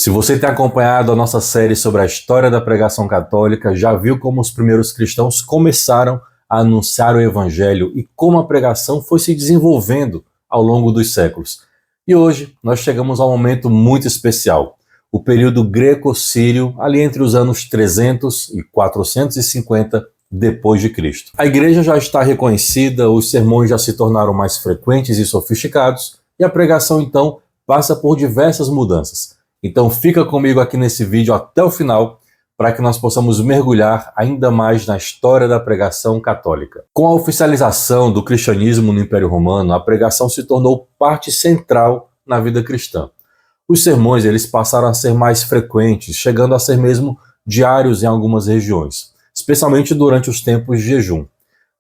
Se você tem acompanhado a nossa série sobre a história da pregação católica, já viu como os primeiros cristãos começaram a anunciar o evangelho e como a pregação foi se desenvolvendo ao longo dos séculos. E hoje nós chegamos a um momento muito especial, o período greco-sírio, ali entre os anos 300 e 450 depois de Cristo. A igreja já está reconhecida, os sermões já se tornaram mais frequentes e sofisticados, e a pregação então passa por diversas mudanças. Então fica comigo aqui nesse vídeo até o final para que nós possamos mergulhar ainda mais na história da pregação católica. Com a oficialização do cristianismo no Império Romano, a pregação se tornou parte central na vida cristã. Os sermões eles passaram a ser mais frequentes, chegando a ser mesmo diários em algumas regiões, especialmente durante os tempos de jejum.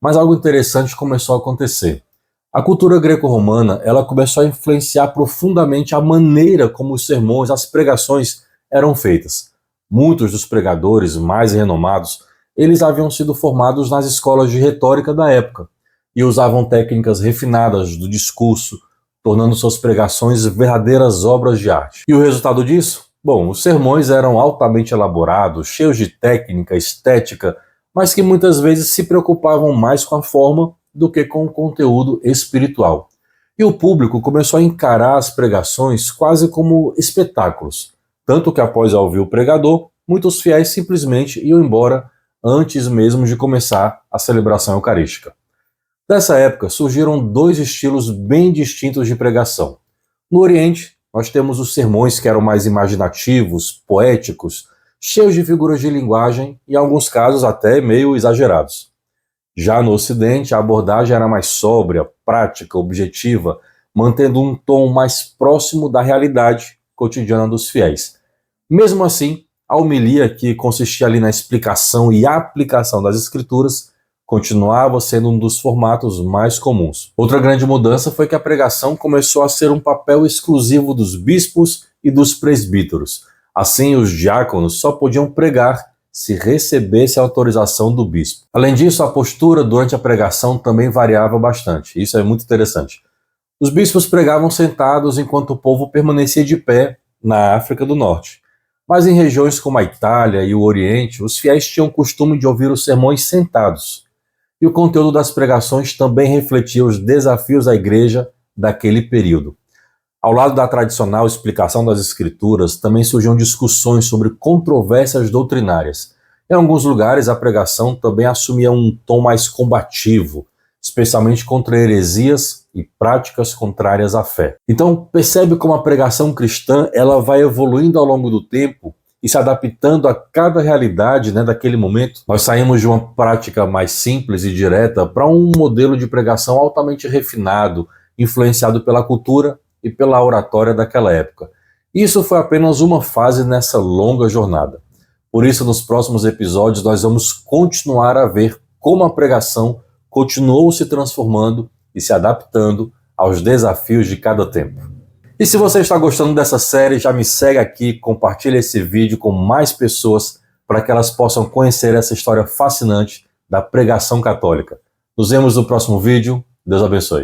Mas algo interessante começou a acontecer. A cultura greco-romana ela começou a influenciar profundamente a maneira como os sermões, as pregações eram feitas. Muitos dos pregadores mais renomados, eles haviam sido formados nas escolas de retórica da época e usavam técnicas refinadas do discurso, tornando suas pregações verdadeiras obras de arte. E o resultado disso? Bom, os sermões eram altamente elaborados, cheios de técnica, estética, mas que muitas vezes se preocupavam mais com a forma do que com o conteúdo espiritual. E o público começou a encarar as pregações quase como espetáculos, tanto que após ouvir o pregador, muitos fiéis simplesmente iam embora antes mesmo de começar a celebração eucarística. Nessa época surgiram dois estilos bem distintos de pregação. No Oriente, nós temos os sermões que eram mais imaginativos, poéticos, cheios de figuras de linguagem e em alguns casos até meio exagerados. Já no Ocidente, a abordagem era mais sóbria, prática, objetiva, mantendo um tom mais próximo da realidade cotidiana dos fiéis. Mesmo assim, a homilia, que consistia ali na explicação e aplicação das escrituras, continuava sendo um dos formatos mais comuns. Outra grande mudança foi que a pregação começou a ser um papel exclusivo dos bispos e dos presbíteros. Assim, os diáconos só podiam pregar se recebesse a autorização do bispo. Além disso, a postura durante a pregação também variava bastante. Isso é muito interessante. Os bispos pregavam sentados enquanto o povo permanecia de pé na África do Norte. Mas em regiões como a Itália e o Oriente, os fiéis tinham o costume de ouvir os sermões sentados. E o conteúdo das pregações também refletia os desafios da igreja daquele período. Ao lado da tradicional explicação das escrituras, também surgiam discussões sobre controvérsias doutrinárias. Em alguns lugares, a pregação também assumia um tom mais combativo, especialmente contra heresias e práticas contrárias à fé. Então, percebe como a pregação cristã ela vai evoluindo ao longo do tempo e se adaptando a cada realidade, daquele momento. Nós saímos de uma prática mais simples e direta para um modelo de pregação altamente refinado, influenciado pela cultura e pela oratória daquela época. Isso foi apenas uma fase nessa longa jornada. Por isso, nos próximos episódios, nós vamos continuar a ver como a pregação continuou se transformando e se adaptando aos desafios de cada tempo. E se você está gostando dessa série, já me segue aqui, compartilha esse vídeo com mais pessoas para que elas possam conhecer essa história fascinante da pregação católica. Nos vemos no próximo vídeo. Deus abençoe.